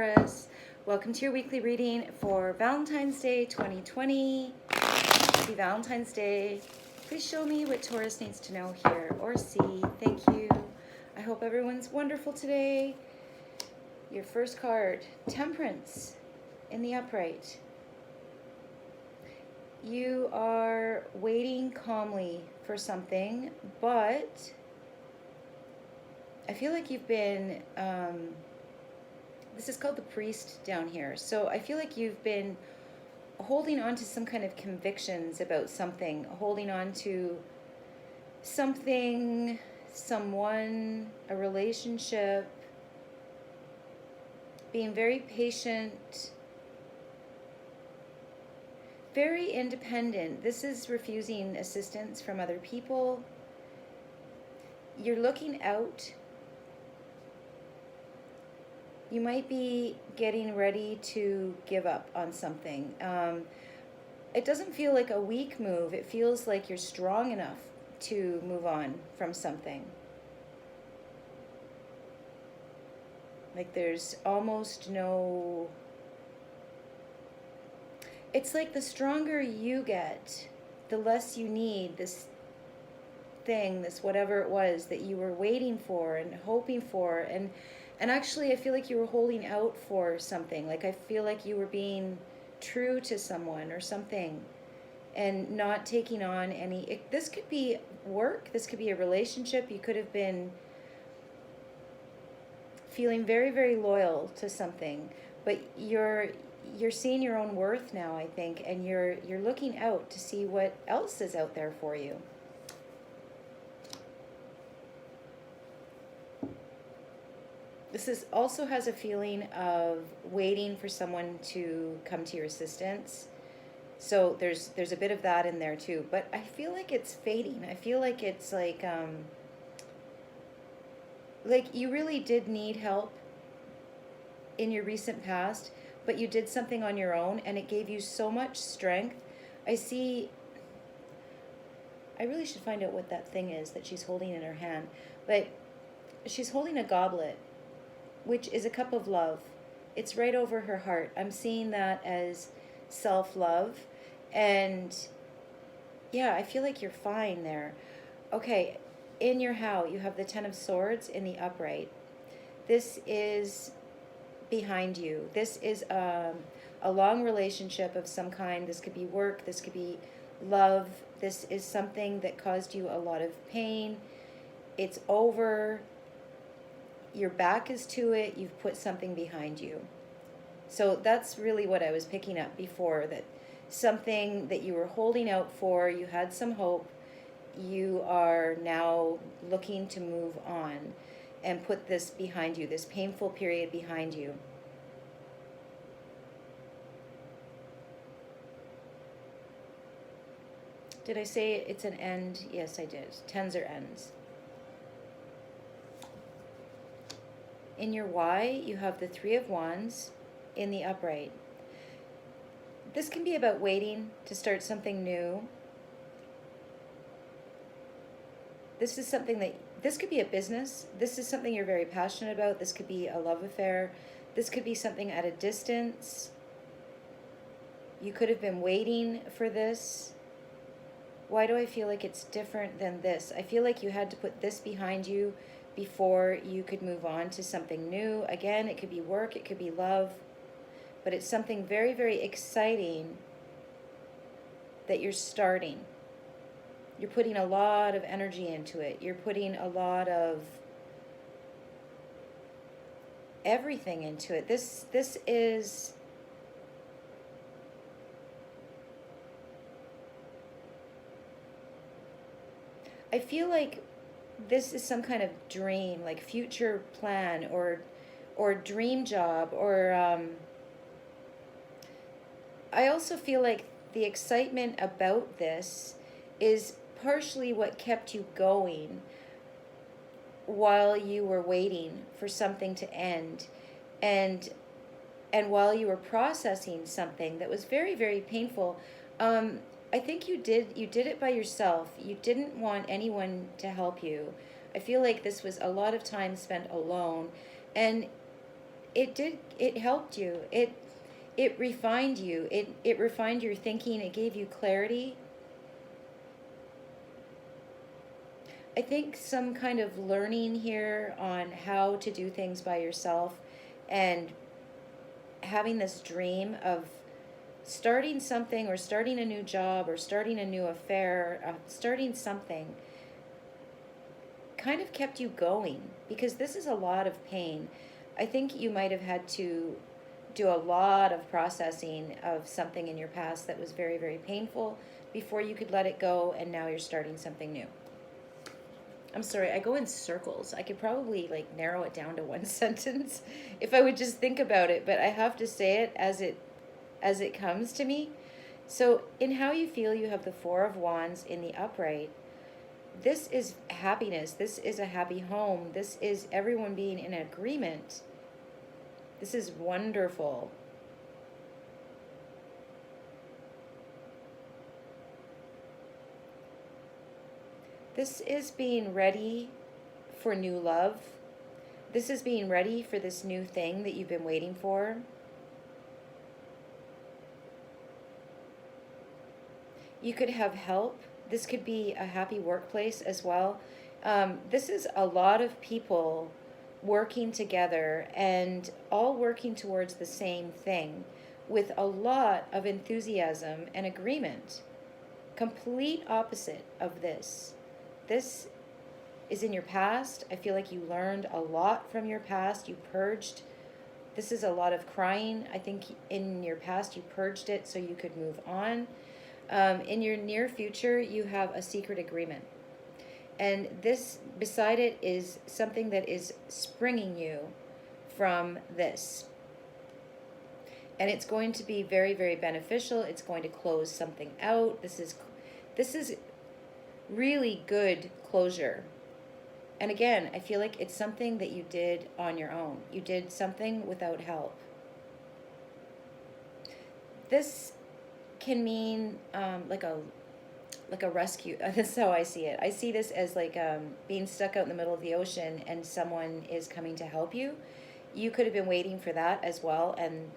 Taurus. Welcome to your weekly reading for Valentine's Day 2020. Happy Valentine's Day. Please show me what Taurus needs to know here or see. Thank you. I hope everyone's wonderful today. Your first card, Temperance in the upright. You are waiting calmly for something, but I feel like you've been, this is called the priest down here. So I feel like you've been holding on to some kind of convictions about something, holding on to something, someone, a relationship, being very patient, very independent. This is refusing assistance from other people. You're looking out. You might be getting ready to give up on something. It doesn't feel like a weak move. It feels like you're strong enough to move on from something. Like there's almost no... It's like the stronger you get, the less you need this thing, this whatever it was that you were waiting for and hoping for. And actually, I feel like you were holding out for something. Like I feel like you were being true to someone or something and not taking on any... This could be work. This could be a relationship. You could have been feeling very, very loyal to something. But you're seeing your own worth now, I think. And you're looking out to see what else is out there for you. This also has a feeling of waiting for someone to come to your assistance. So there's a bit of that in there too. But I feel like it's fading. I feel like it's like you really did need help in your recent past, but you did something on your own and it gave you so much strength. I really should find out what that thing is that she's holding in her hand. But she's holding a goblet, which is a cup of love. It's right over her heart. I'm seeing that as self-love. And yeah, I feel like you're fine there. Okay, in your how, you have the Ten of Swords in the upright. This is behind you. This is a long relationship of some kind. This could be work. This could be love. This is something that caused you a lot of pain. It's over. Your back is to it. You've put something behind you. So that's really what I was picking up before, that something that you were holding out for, you had some hope, you are now looking to move on and put this behind you, this painful period behind you. Did I say it's an end? Yes, I did. Tens are ends. In your why, you have the Three of Wands in the upright. This can be about waiting to start something new. This is something that, this could be a business. This is something you're very passionate about. This could be a love affair. This could be something at a distance. You could have been waiting for this. Why do I feel like it's different than this? I feel like you had to put this behind you before you could move on to something new. Again, it could be work, it could be love, but it's something very, very exciting that you're starting. You're putting a lot of energy into it. You're putting a lot of everything into it. This is... I feel like this is some kind of dream, like future plan or dream job, or I also feel like the excitement about this is partially what kept you going while you were waiting for something to end, and while you were processing something that was very, very painful. I think you did it by yourself. You didn't want anyone to help you. I feel like this was a lot of time spent alone. And it helped you. It refined you. It refined your thinking. It gave you clarity. I think some kind of learning here on how to do things by yourself, and having this dream of starting something, or starting a new job, or starting a new affair, starting something, kind of kept you going, because this is a lot of pain. I think you might have had to do a lot of processing of something in your past that was very, very painful before you could let it go, and now you're starting something new. I'm sorry, I go in circles. I could probably like narrow it down to one sentence if I would just think about it, but I have to say it as it comes to me. So in how you feel, you have the Four of Wands in the upright. This is happiness. This is a happy home. This is everyone being in agreement. This is wonderful. This is being ready for new love. This is being ready for this new thing that you've been waiting for. You could have help. This could be a happy workplace as well. This is a lot of people working together and all working towards the same thing with a lot of enthusiasm and agreement. Complete opposite of this. This is in your past. I feel like you learned a lot from your past. You purged. This is a lot of crying. I think in your past you purged it so you could move on. In your near future, you have a secret agreement. And this, beside it, is something that is springing you from this. And it's going to be very, very beneficial. It's going to close something out. This is really good closure. And again, I feel like it's something that you did on your own. You did something without help. This can mean like a rescue. That's how I see it. I see this as like being stuck out in the middle of the ocean and someone is coming to help you. You could have been waiting for that as well, and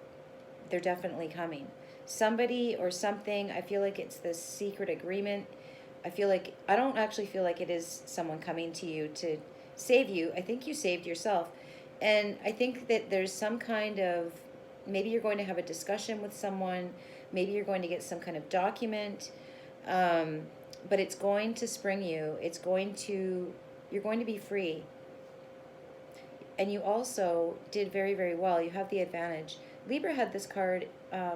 they're definitely coming. Somebody or something, I feel like it's this secret agreement. I don't actually feel like it is someone coming to you to save you. I think you saved yourself. And I think that there's some kind of, maybe you're going to have a discussion with someone, maybe you're going to get some kind of document, but it's going to spring you. You're going to be free. And you also did very, very well. You have the advantage. Libra had this card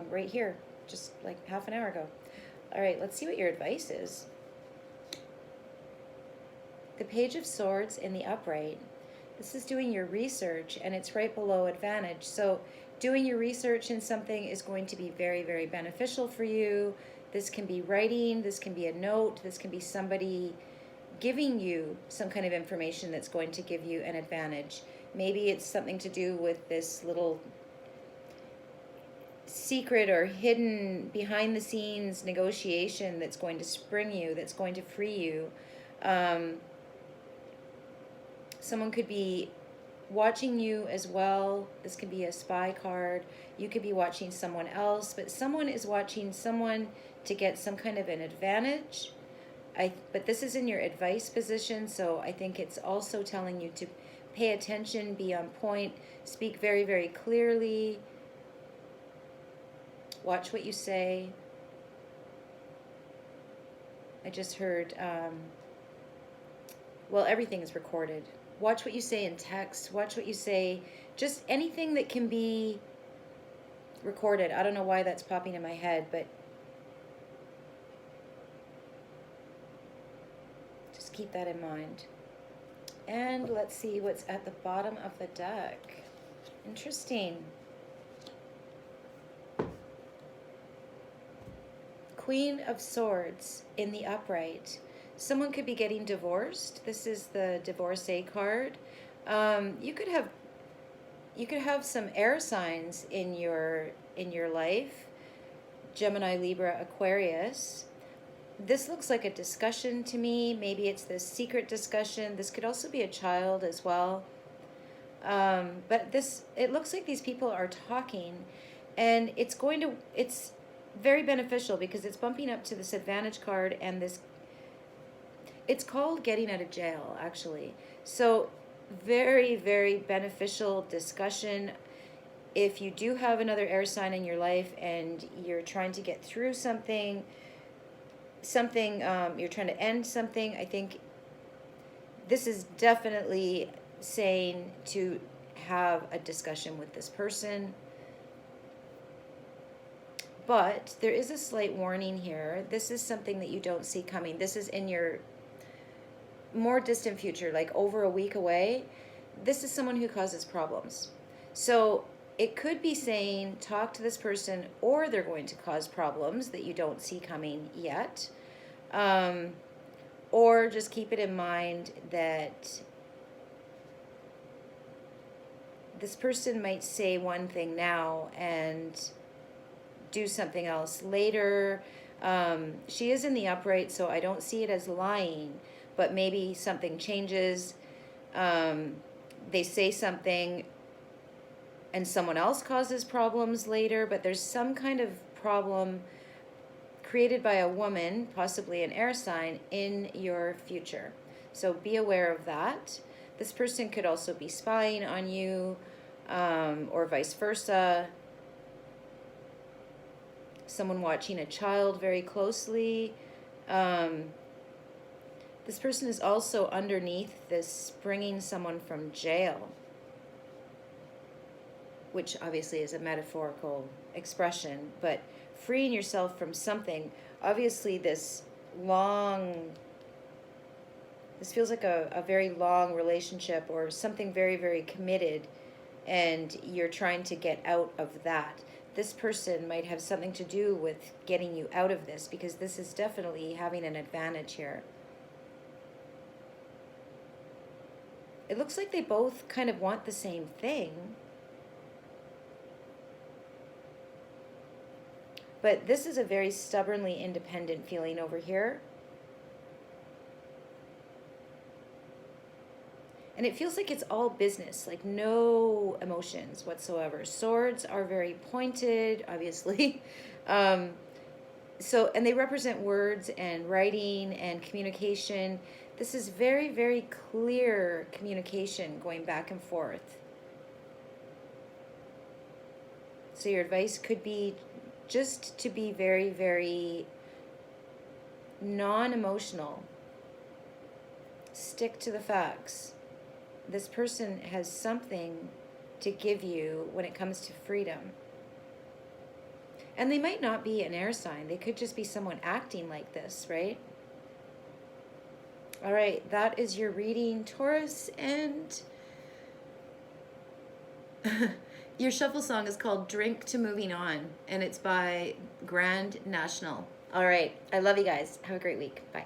right here, just like half an hour ago. All right, let's see what your advice is. The Page of Swords in the upright. This is doing your research, and it's right below advantage. So doing your research in something is going to be very, very beneficial for you. This can be writing, this can be a note, this can be somebody giving you some kind of information that's going to give you an advantage. Maybe it's something to do with this little secret or hidden behind the scenes negotiation that's going to spring you, that's going to free you. Someone could be watching you as well. This could be a spy card. You could be watching someone else, but someone is watching someone to get some kind of an advantage. But this is in your advice position, so I think it's also telling you to pay attention, be on point, speak very, very clearly, watch what you say. I just heard, well, everything is recorded. Watch what you say in text. Watch what you say. Just anything that can be recorded. I don't know why that's popping in my head, but just keep that in mind. And let's see what's at the bottom of the deck. Interesting. Queen of Swords in the upright. Someone could be getting divorced. This is the divorcee card. You could have some air signs in your life. Gemini, Libra, Aquarius. This looks like a discussion to me. Maybe it's this secret discussion. This could also be a child as well. But it looks like these people are talking, and it's very beneficial because it's bumping up to this advantage card and this, it's called getting out of jail, actually. So very, very beneficial discussion. If you do have another air sign in your life and you're trying to get through something, you're trying to end something, I think this is definitely saying to have a discussion with this person. But there is a slight warning here. This is something that you don't see coming. This is in your more distant future, like over a week away. This is someone who causes problems. So it could be saying, talk to this person, or they're going to cause problems that you don't see coming yet. Or just keep it in mind that this person might say one thing now and do something else later. She is in the upright, so I don't see it as lying, but maybe something changes. They say something and someone else causes problems later, but there's some kind of problem created by a woman, possibly an air sign, in your future. So be aware of that. This person could also be spying on you, or vice versa. Someone watching a child very closely. This person is also underneath this bringing someone from jail, which obviously is a metaphorical expression, but freeing yourself from something. Obviously this feels like a very long relationship or something very, very committed, and you're trying to get out of that. This person might have something to do with getting you out of this, because this is definitely having an advantage here. It looks like they both kind of want the same thing. But this is a very stubbornly independent feeling over here. And it feels like it's all business, like no emotions whatsoever. Swords are very pointed, obviously. And they represent words and writing and communication. This is very, very clear communication going back and forth. So your advice could be just to be very, very non-emotional. Stick to the facts. This person has something to give you when it comes to freedom. And they might not be an air sign. They could just be someone acting like this, right? All right, that is your reading, Taurus. And your shuffle song is called Drink to Moving On, and it's by Grand National. All right, I love you guys. Have a great week. Bye.